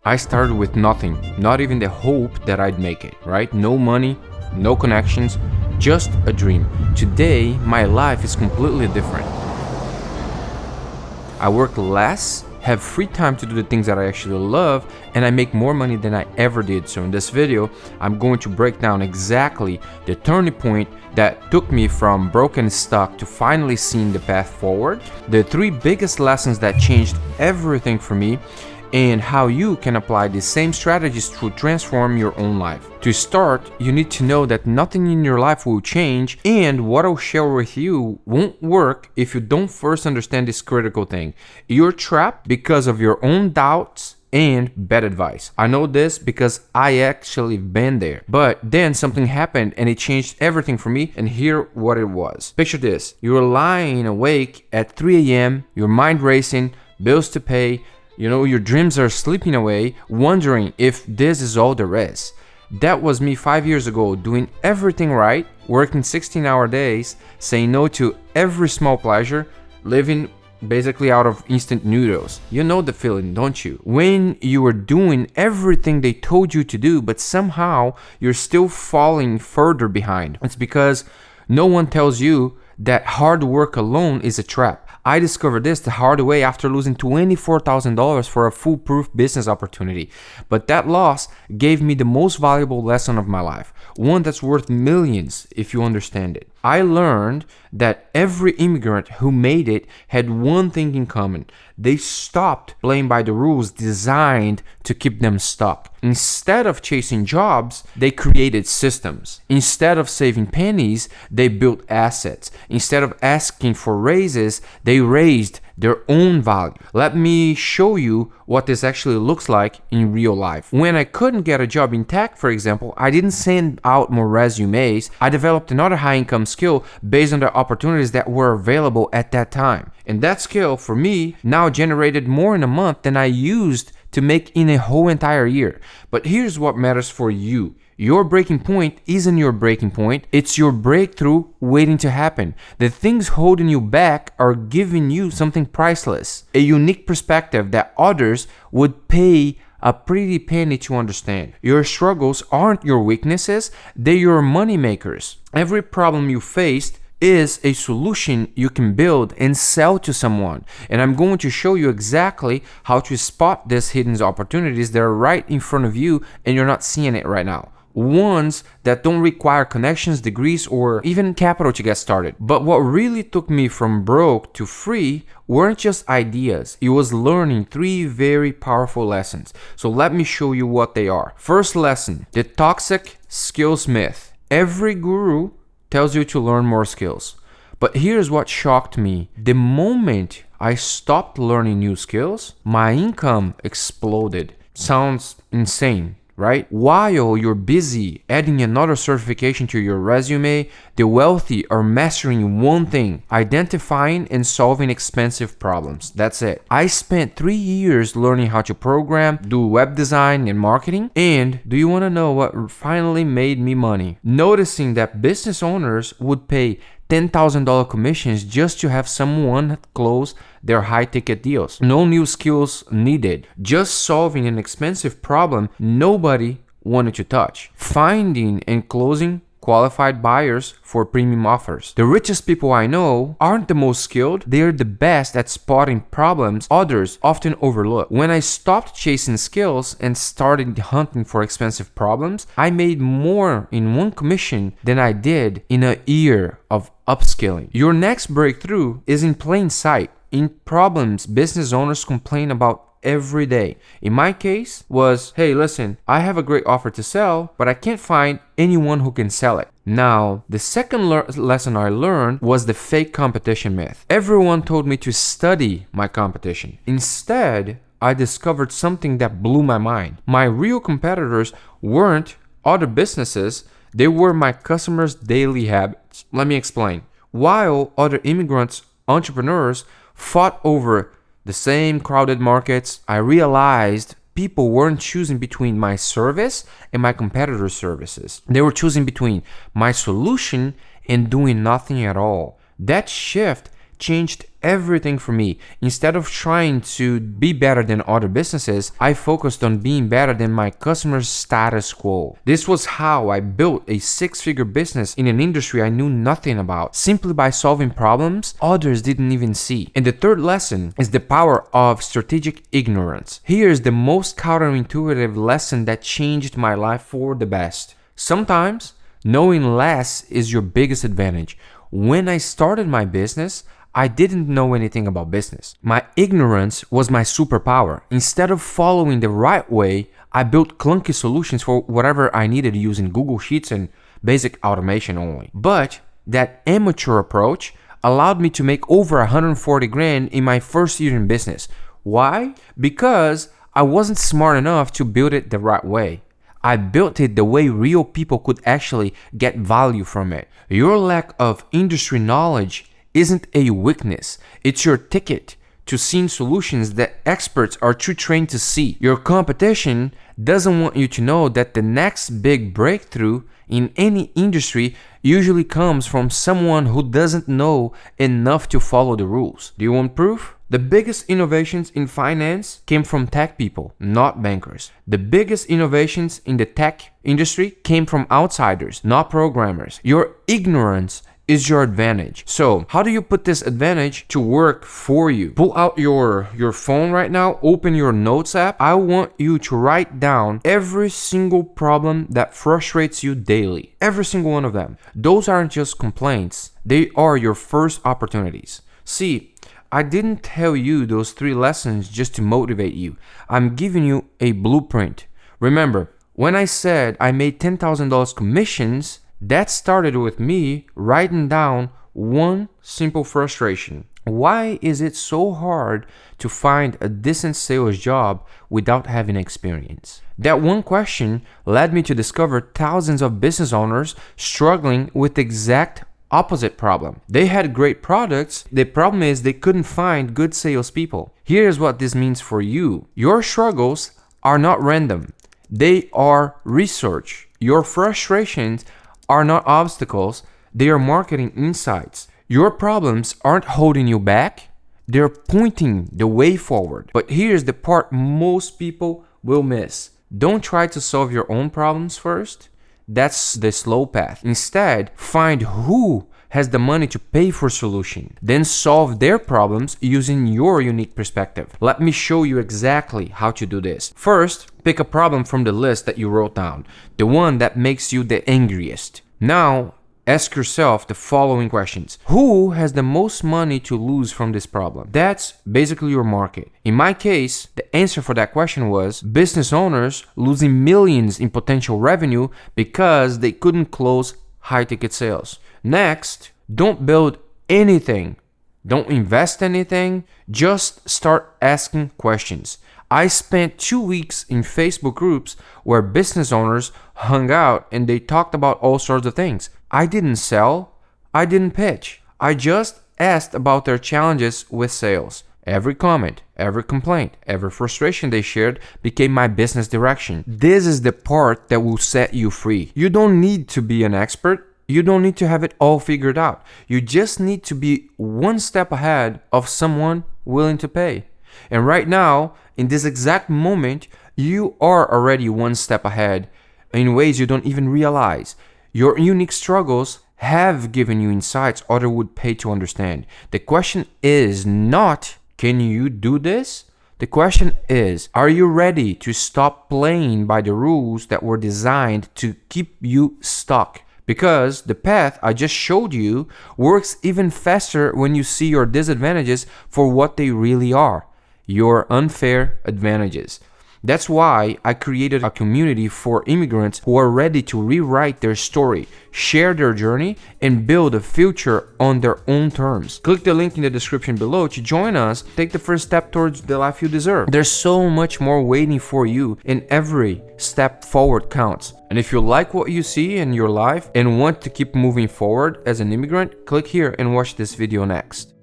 I started with nothing, not even the hope that I'd make it, right? No money, no connections, just a dream. Today, my life is completely different. I work less, have free time to do the things that I actually love, and I make more money than I ever did. So in this video, I'm going to break down exactly the turning point that took me from broken stuck to finally seeing the path forward, the 3 biggest lessons that changed everything for me, and how you can apply the same strategies to transform your own life. To start, you need to know that nothing in your life will change, and what I'll share with you won't work if you don't first understand this critical thing. You're trapped because of your own doubts and bad advice. I know this because I actually been there. But then something happened and it changed everything for me, and here what it was. Picture this. You're lying awake at 3 a.m., your mind racing, bills to pay, your dreams are slipping away, wondering if this is all there is. That was me 5 years ago, doing everything right, working 16-hour days, saying no to every small pleasure, living basically out of instant noodles. You know the feeling, don't you? When you were doing everything they told you to do, but somehow you're still falling further behind. It's because no one tells you that hard work alone is a trap. I discovered this the hard way after losing $24,000 for a foolproof business opportunity. But that loss gave me the most valuable lesson of my life, one that's worth millions if you understand it. I learned that every immigrant who made it had one thing in common. They stopped playing by the rules designed to keep them stuck. Instead of chasing jobs, they created systems. Instead of saving pennies, they built assets. Instead of asking for raises, they raised their own value. Let me show you what this actually looks like in real life. When I couldn't get a job in tech, for example, I didn't send out more resumes. I developed another high-income skill based on the opportunities that were available at that time. And that skill, for me, now generated more in a month than I used to make in a whole entire year. But here's what matters for you. Your breaking point isn't your breaking point, it's your breakthrough waiting to happen. The things holding you back are giving you something priceless, a unique perspective that others would pay a pretty penny to understand. Your struggles aren't your weaknesses, they're your money makers. Every problem you faced is a solution you can build and sell to someone. And I'm going to show you exactly how to spot these hidden opportunities that are right in front of you and you're not seeing it right now. Ones that don't require connections, degrees, or even capital to get started. But what really took me from broke to free weren't just ideas. It was learning 3 very powerful lessons. So let me show you what they are. First lesson, the toxic skills myth. Every guru tells you to learn more skills. But here's what shocked me. The moment I stopped learning new skills, my income exploded. Sounds insane, right? While you're busy adding another certification to your resume, the wealthy are mastering one thing: identifying and solving expensive problems. That's it. I spent 3 years learning how to program, do web design and marketing, and do you want to know what finally made me money? Noticing that business owners would pay $10,000 commissions just to have someone close their high-ticket deals. No new skills needed. Just solving an expensive problem nobody wanted to touch. Finding and closing qualified buyers for premium offers. The richest people I know aren't the most skilled, they're the best at spotting problems others often overlook. When I stopped chasing skills and started hunting for expensive problems, I made more in one commission than I did in a year of upskilling. Your next breakthrough is in plain sight, in problems business owners complain about every day. In my case was, hey, listen, I have a great offer to sell, but I can't find anyone who can sell it. Now, the second lesson I learned was the fake competition myth. Everyone told me to study my competition. Instead, I discovered something that blew my mind. My real competitors weren't other businesses, they were my customers' daily habits. Let me explain. While other immigrants, entrepreneurs fought over the same crowded markets, I realized people weren't choosing between my service and my competitor's services. They were choosing between my solution and doing nothing at all. That shift changed everything for me. Instead of trying to be better than other businesses, I focused on being better than my customers' status quo. This was how I built a six-figure business in an industry I knew nothing about, simply by solving problems others didn't even see. And the third lesson is the power of strategic ignorance. Here's the most counterintuitive lesson that changed my life for the best. Sometimes knowing less is your biggest advantage. When I started my business, I didn't know anything about business. My ignorance was my superpower. Instead of following the right way, I built clunky solutions for whatever I needed using Google Sheets and basic automation only. But that amateur approach allowed me to make over 140 grand in my first year in business. Why? Because I wasn't smart enough to build it the right way. I built it the way real people could actually get value from it. Your lack of industry knowledge isn't a weakness. It's your ticket to seeing solutions that experts are too trained to see. Your competition doesn't want you to know that the next big breakthrough in any industry usually comes from someone who doesn't know enough to follow the rules. Do you want proof? The biggest innovations in finance came from tech people, not bankers. The biggest innovations in the tech industry came from outsiders, not programmers. Your ignorance is your advantage. So how do you put this advantage to work for you? Pull out your phone right now, open your notes app. I want you to write down every single problem that frustrates you daily. Every single one of them. Those aren't just complaints. They are your first opportunities. See, I didn't tell you those 3 lessons just to motivate you. I'm giving you a blueprint. Remember, when I said I made $10,000 commissions, that started with me writing down one simple frustration. Why is it so hard to find a decent sales job without having experience? That one question led me to discover thousands of business owners struggling with the exact opposite problem. They had great products. The problem is they couldn't find good salespeople. Here's what this means for you. Your struggles are not random. They are research. Your frustrations are not obstacles, they are marketing insights. Your problems aren't holding you back, they're pointing the way forward. But here's the part most people will miss. Don't try to solve your own problems first. That's the slow path. Instead, find who has the money to pay for solution. Then solve their problems using your unique perspective. Let me show you exactly how to do this. First, pick a problem from the list that you wrote down, the one that makes you the angriest. Now, ask yourself the following questions. Who has the most money to lose from this problem? That's basically your market. In my case, the answer for that question was business owners losing millions in potential revenue because they couldn't close high-ticket sales. Next, don't build anything. Don't invest anything. Just start asking questions. I spent 2 weeks in Facebook groups where business owners hung out and they talked about all sorts of things. I didn't sell. I didn't pitch. I just asked about their challenges with sales. Every comment, every complaint, every frustration they shared became my business direction. This is the part that will set you free. You don't need to be an expert. You don't need to have it all figured out. You just need to be one step ahead of someone willing to pay. And right now, in this exact moment, you are already one step ahead in ways you don't even realize. Your unique struggles have given you insights others would pay to understand. The question is not, can you do this? The question is, are you ready to stop playing by the rules that were designed to keep you stuck? Because the path I just showed you works even faster when you see your disadvantages for what they really are, your unfair advantages. That's why I created a community for immigrants who are ready to rewrite their story, share their journey, and build a future on their own terms. Click the link in the description below to join us. Take the first step towards the life you deserve. There's so much more waiting for you, and every step forward counts. And if you like what you see in your life and want to keep moving forward as an immigrant, click here and watch this video next.